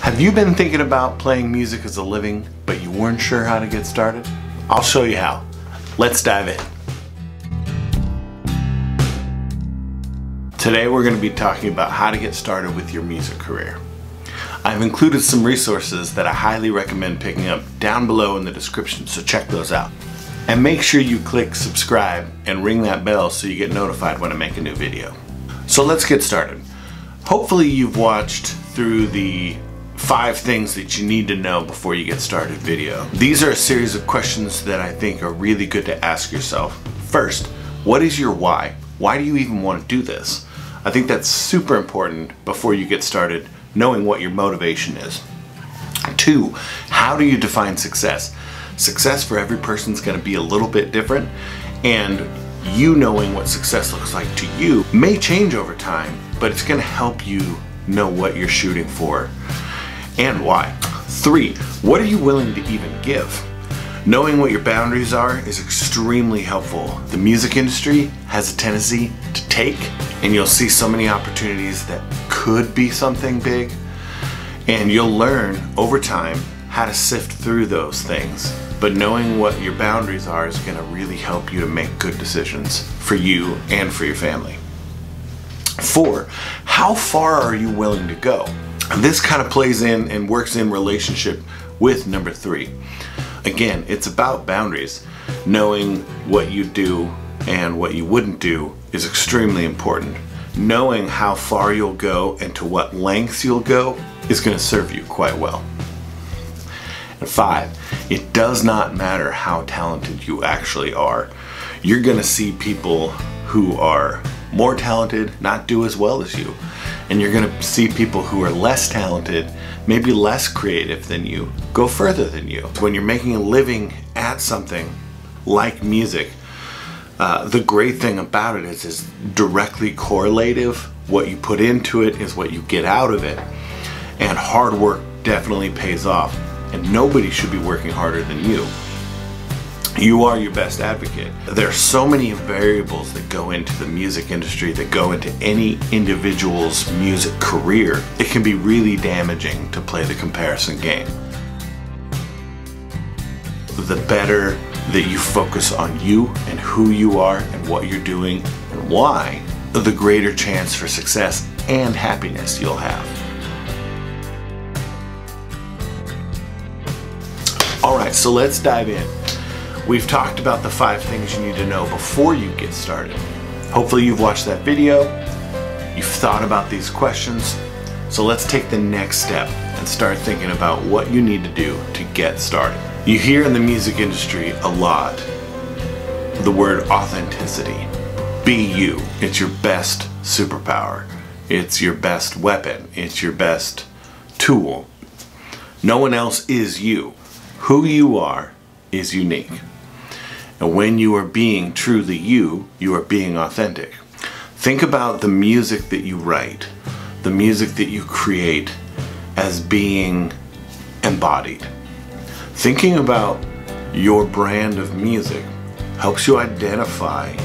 Have you been thinking about playing music as a living, but you weren't sure how to get started? I'll show you how. Let's dive in. Today we're going to be talking about how to get started with your music career. I've included some resources that I highly recommend picking up down below in the description, so check those out. And make sure you click subscribe and ring that bell so you get notified when I make a new video. So let's get started. Hopefully you've watched through the 5 things that you need to know before you get started video. These are a series of questions that I think are really good to ask yourself. First, what is your why? Why do you even want to do this? I think that's super important before you get started, knowing what your motivation is. 2, how do you define success? Success for every person is going to be a little bit different, and you knowing what success looks like to you may change over time, but it's going to help you know what you're shooting for and why. 3, what are you willing to even give? Knowing what your boundaries are is extremely helpful. The music industry has a tendency to take, and you'll see so many opportunities that could be something big, and you'll learn over time how to sift through those things. But knowing what your boundaries are is going to really help you to make good decisions for you and for your family. 4, how far are you willing to go? And this kind of plays in and works in relationship with number 3. Again, it's about boundaries. Knowing what you do and what you wouldn't do is extremely important. Knowing how far you'll go and to what lengths you'll go is going to serve you quite well. And 5, it does not matter how talented you actually are. You're going to see people who are more talented not do as well as you. And you're going to see people who are less talented, maybe less creative than you, go further than you. When you're making a living at something like music, the great thing about it is it's directly correlative. What you put into it is what you get out of it. And hard work definitely pays off. And nobody should be working harder than you. You are your best advocate. There are so many variables that go into the music industry, that go into any individual's music career. It can be really damaging to play the comparison game. The better that you focus on you and who you are and what you're doing and why, the greater chance for success and happiness you'll have. Alright, so let's dive in. We've talked about the 5 things you need to know before you get started. Hopefully you've watched that video, you've thought about these questions, so let's take the next step and start thinking about what you need to do to get started. You hear in the music industry a lot the word authenticity. Be you. It's your best superpower. It's your best weapon. It's your best tool. No one else is you. Who you are is unique. And when you are being truly you, you are being authentic. Think about the music that you write, the music that you create as being embodied. Thinking about your brand of music helps you identify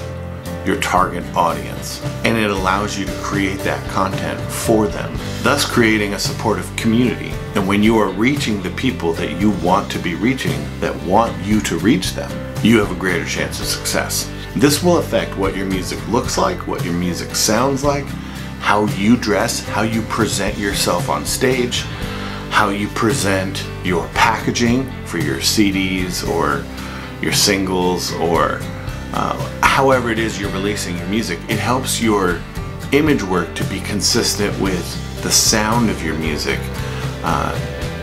your target audience, and it allows you to create that content for them, thus creating a supportive community. And when you are reaching the people that you want to be reaching, that want you to reach them, you have a greater chance of success. This will affect what your music looks like, what your music sounds like, how you dress, how you present yourself on stage, how you present your packaging for your CDs or your singles, or however it is you're releasing your music. It helps your image work to be consistent with the sound of your music,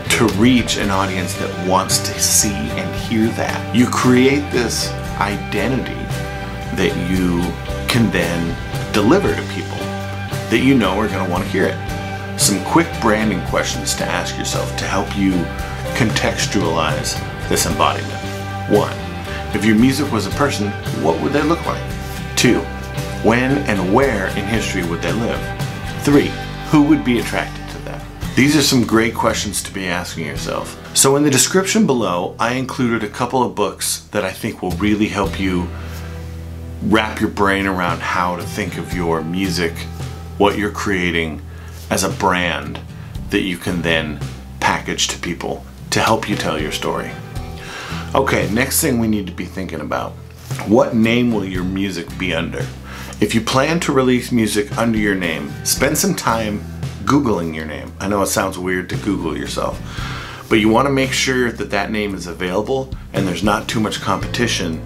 to reach an audience that wants to see and hear that. You create this identity that you can then deliver to people that you know are going to want to hear it. Some quick branding questions to ask yourself to help you contextualize this embodiment. 1, if your music was a person, what would they look like? 2, when and where in history would they live? 3, who would be attracted to them? These are some great questions to be asking yourself. So in the description below, I included a couple of books that I think will really help you wrap your brain around how to think of your music, what you're creating, as a brand that you can then package to people to help you tell your story. Okay, next thing we need to be thinking about. What name will your music be under? If you plan to release music under your name, spend some time Googling your name. I know it sounds weird to Google yourself, but you want to make sure that that name is available and there's not too much competition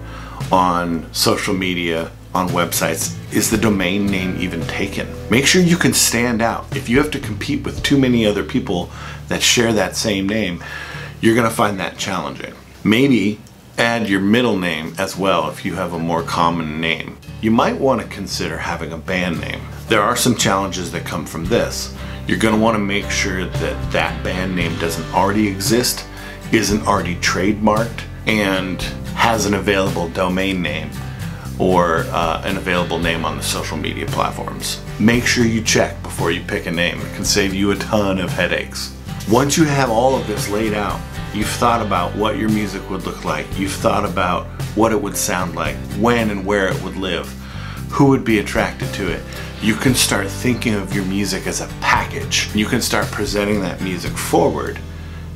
on social media, on websites. Is the domain name even taken? Make sure you can stand out. If you have to compete with too many other people that share that same name, you're gonna find that challenging. Maybe add your middle name as well if you have a more common name. You might want to consider having a band name. There are some challenges that come from this. You're going to want to make sure that that band name doesn't already exist, isn't already trademarked, and has an available domain name or an available name on the social media platforms. Make sure you check before you pick a name. It can save you a ton of headaches. Once you have all of this laid out, you've thought about what your music would look like, you've thought about what it would sound like, when and where it would live, who would be attracted to it, you can start thinking of your music as a package. You can start presenting that music forward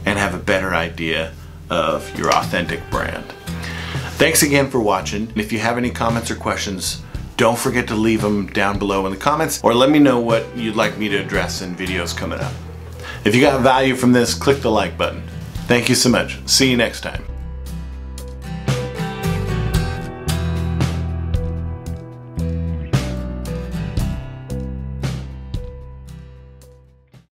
and have a better idea of your authentic brand. Thanks again for watching. If you have any comments or questions, don't forget to leave them down below in the comments, or let me know what you'd like me to address in videos coming up. If you got value from this, click the like button. Thank you so much. See you next time.